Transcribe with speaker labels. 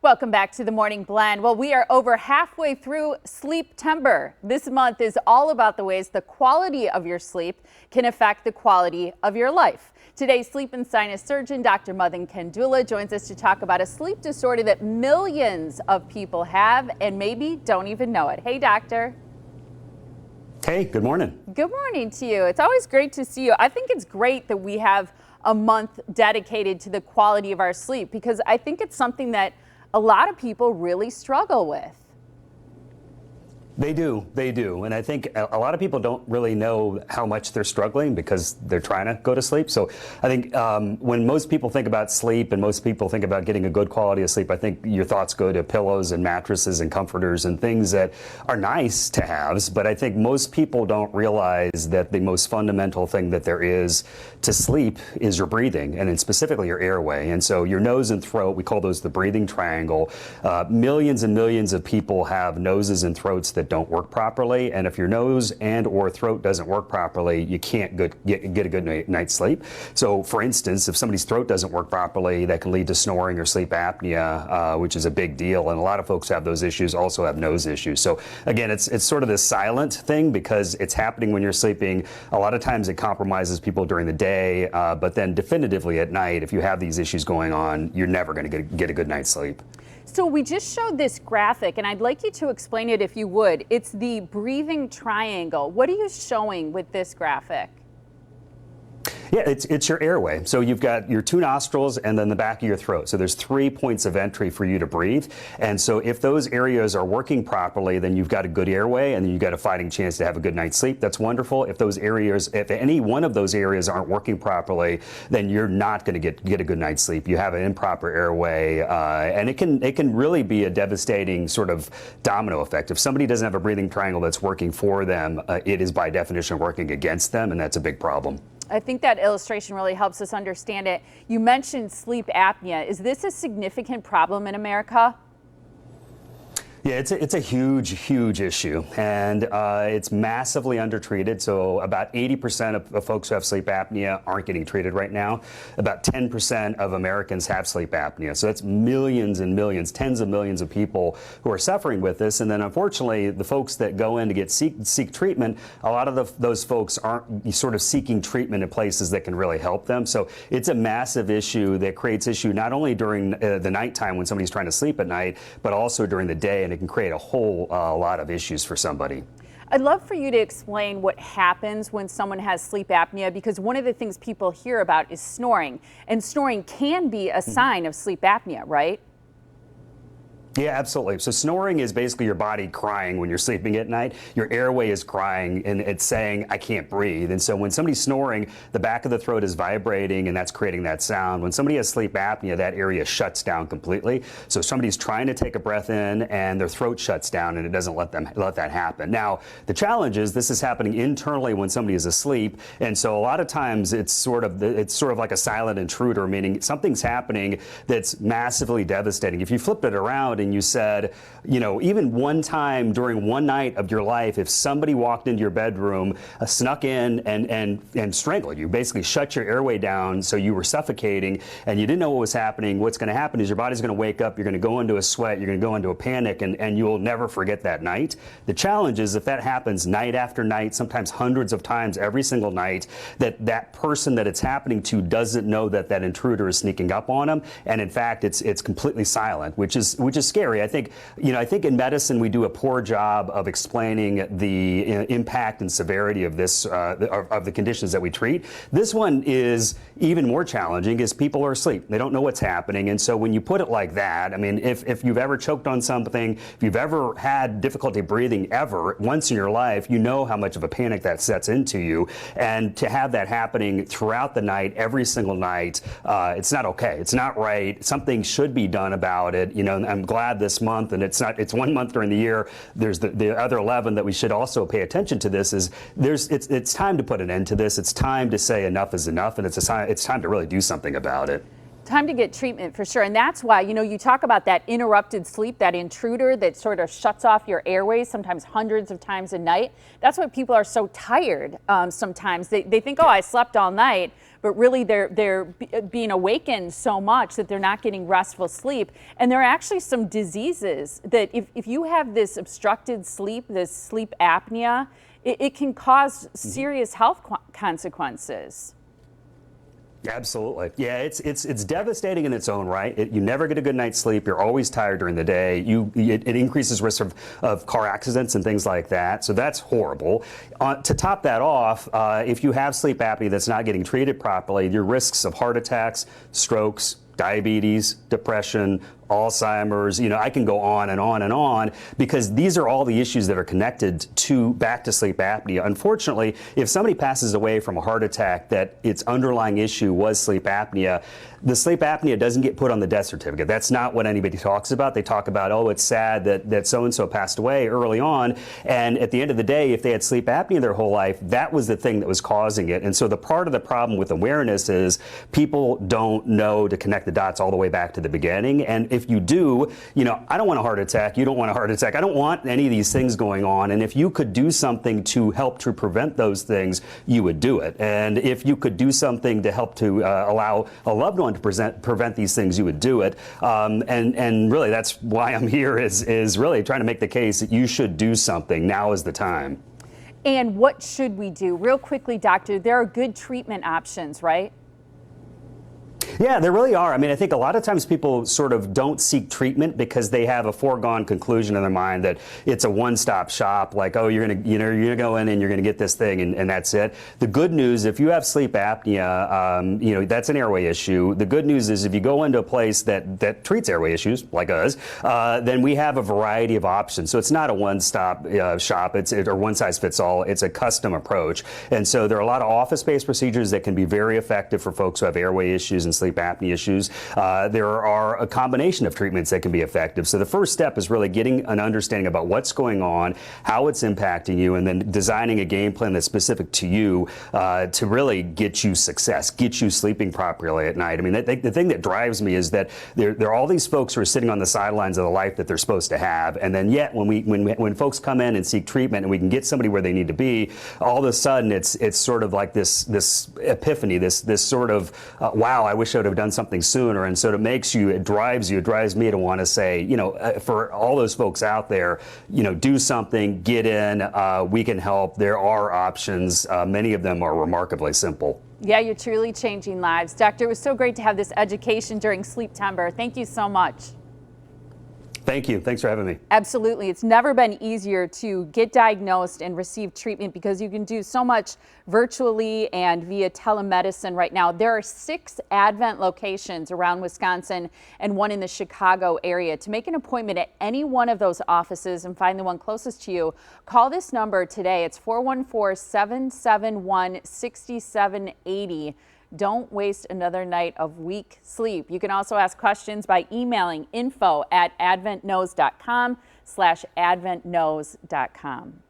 Speaker 1: Welcome back to the Morning Blend. Well, we are over halfway through Sleeptember. This month is all about the ways the quality of your sleep can affect the quality of your life. Today's sleep and sinus surgeon, Dr. Madan Kandula, joins us to talk about a sleep disorder that millions of people have and maybe don't even know it. Hey, doctor.
Speaker 2: Hey, good morning.
Speaker 1: Good morning to you. It's always great to see you. I think it's great that we have a month dedicated to the quality of our sleep because I think it's something that a lot of people really struggle with.
Speaker 2: They do. And I think a lot of people don't really know how much they're struggling because they're trying to go to sleep. So I think when most people think about sleep and most people think about getting a good quality of sleep, I think your thoughts go to pillows and mattresses and comforters and things that are nice to haves. But I think most people don't realize that the most fundamental thing that there is to sleep is your breathing, and then specifically your airway. And so your nose and throat, we call those the breathing triangle. Millions and millions of people have noses and throats that don't work properly, and if your nose and or throat doesn't work properly, you can't get a good night's sleep. So for instance, if somebody's throat doesn't work properly, that can lead to snoring or sleep apnea, which is a big deal, and a lot of folks have those issues, also have nose issues. So again, it's sort of this silent thing because it's happening when you're sleeping. A lot of times it compromises people during the day, but then definitively at night, if you have these issues going on, you're never going to get a good night's sleep.
Speaker 1: So we just showed this graphic, and I'd like you to explain it if you would. It's the breathing triangle. What are you showing with this graphic?
Speaker 2: Yeah, it's your airway. So you've got your two nostrils and then the back of your throat. So there's 3 points of entry for you to breathe. And so if those areas are working properly, then you've got a good airway and then you've got a fighting chance to have a good night's sleep. That's wonderful. If any one of those areas aren't working properly, then you're not going to get a good night's sleep. You have an improper airway, and it can really be a devastating sort of domino effect. If somebody doesn't have a breathing triangle that's working for them, it is by definition working against them, and that's a big problem.
Speaker 1: I think that illustration really helps us understand it. You mentioned sleep apnea. Is this a significant problem in America?
Speaker 2: Yeah, it's a huge issue, and it's massively undertreated. So about 80% of folks who have sleep apnea aren't getting treated right now. About 10% of Americans have sleep apnea. So that's millions and millions, tens of millions of people who are suffering with this. And then unfortunately, the folks that go in to seek treatment, a lot of those folks aren't sort of seeking treatment in places that can really help them. So it's a massive issue that creates issue not only during the nighttime when somebody's trying to sleep at night, but also during the day. And it can create a whole lot of issues for somebody.
Speaker 1: I'd love for you to explain what happens when someone has sleep apnea, because one of the things people hear about is snoring, and snoring can be a sign of sleep apnea, right?
Speaker 2: Yeah, absolutely. So snoring is basically your body crying when you're sleeping at night. Your airway is crying and it's saying, I can't breathe. And so when somebody's snoring, the back of the throat is vibrating and that's creating that sound. When somebody has sleep apnea, that area shuts down completely. So somebody's trying to take a breath in and their throat shuts down and it doesn't let that happen. Now, the challenge is this is happening internally when somebody is asleep. And so a lot of times it's sort of like a silent intruder, meaning something's happening that's massively devastating. If you flipped it around and you said, even one time during one night of your life, if somebody walked into your bedroom, snuck in and strangled you, basically shut your airway down so you were suffocating and you didn't know what was happening, what's going to happen is your body's going to wake up, you're going to go into a sweat, you're going to go into a panic, and you'll never forget that night. The challenge is if that happens night after night, sometimes hundreds of times every single night, that person that it's happening to doesn't know that intruder is sneaking up on them, and in fact it's completely silent, which is scary. I think in medicine we do a poor job of explaining the impact and severity of this of the conditions that we treat. This one is even more challenging because people are asleep. They don't know what's happening, and so when you put it like that, I mean, if you've ever choked on something, if you've ever had difficulty breathing ever once in your life, you know how much of a panic that sets into you, and to have that happening throughout the night, every single night, it's not okay. It's not right. Something should be done about it. I'm glad this month, and it's 1 month during the year. There's the other 11 that we should also pay attention to. This is it's time to put an end to this. It's time to say enough is enough, and it's time to really do something about it.
Speaker 1: Time to get treatment for sure. And that's why, you talk about that interrupted sleep, that intruder that sort of shuts off your airways, sometimes hundreds of times a night. That's why people are so tired sometimes. They think, oh, I slept all night, but really they're being awakened so much that they're not getting restful sleep. And there are actually some diseases that if you have this obstructed sleep, this sleep apnea, it can cause serious health consequences.
Speaker 2: Absolutely. Yeah, it's devastating in its own right. You never get a good night's sleep. You're always tired during the day. It increases risk of car accidents and things like that. So that's horrible. To top that off, if you have sleep apnea that's not getting treated properly, your risks of heart attacks, strokes, diabetes, depression, Alzheimer's, I can go on and on and on, because these are all the issues that are connected back to sleep apnea. Unfortunately, if somebody passes away from a heart attack that its underlying issue was sleep apnea, the sleep apnea doesn't get put on the death certificate. That's not what anybody talks about. They talk about, oh, it's sad that so-and-so passed away early on. And at the end of the day, if they had sleep apnea their whole life, that was the thing that was causing it. And so the part of the problem with awareness is people don't know to connect the dots all the way back to the beginning. And if you do, I don't want a heart attack. You don't want a heart attack. I don't want any of these things going on. And if you could do something to help to prevent those things, you would do it. And if you could do something to help to allow a loved one to prevent these things, you would do it. And really, that's why I'm here, is really trying to make the case that you should do something. Now is the time.
Speaker 1: And what should we do? Real quickly, doctor, there are good treatment options, right?
Speaker 2: Yeah, there really are. I mean, I think a lot of times people sort of don't seek treatment because they have a foregone conclusion in their mind that it's a one-stop shop, like, oh, you're gonna go in and you're gonna get this thing and that's it. The good news, if you have sleep apnea, that's an airway issue. The good news is if you go into a place that treats airway issues, like us, then we have a variety of options. So it's not a one-stop shop, or one-size-fits-all. It's a custom approach. And so there are a lot of office-based procedures that can be very effective for folks who have airway issues and sleep apnea issues. There are a combination of treatments that can be effective. So the first step is really getting an understanding about what's going on, how it's impacting you, and then designing a game plan that's specific to you to really get you success, get you sleeping properly at night. I mean, the thing that drives me is that there are all these folks who are sitting on the sidelines of the life that they're supposed to have, and then yet when folks come in and seek treatment and we can get somebody where they need to be, all of a sudden it's sort of like this epiphany, this sort of wow, I wish I would have done something sooner. And so it drives me to want to say, for all those folks out there, do something, get in, we can help. There are options. Many of them are remarkably simple.
Speaker 1: Yeah, you're truly changing lives. Doctor, it was so great to have this education during Sleeptember. Thank you so much.
Speaker 2: Thank you. Thanks for having me.
Speaker 1: Absolutely. It's never been easier to get diagnosed and receive treatment because you can do so much virtually and via telemedicine right now. There are 6 Advent locations around Wisconsin and one in the Chicago area. To make an appointment at any one of those offices and find the one closest to you, call this number today. It's 414-771-6780. Don't waste another night of weak sleep. You can also ask questions by emailing info@adventknows.com/adventknows.com.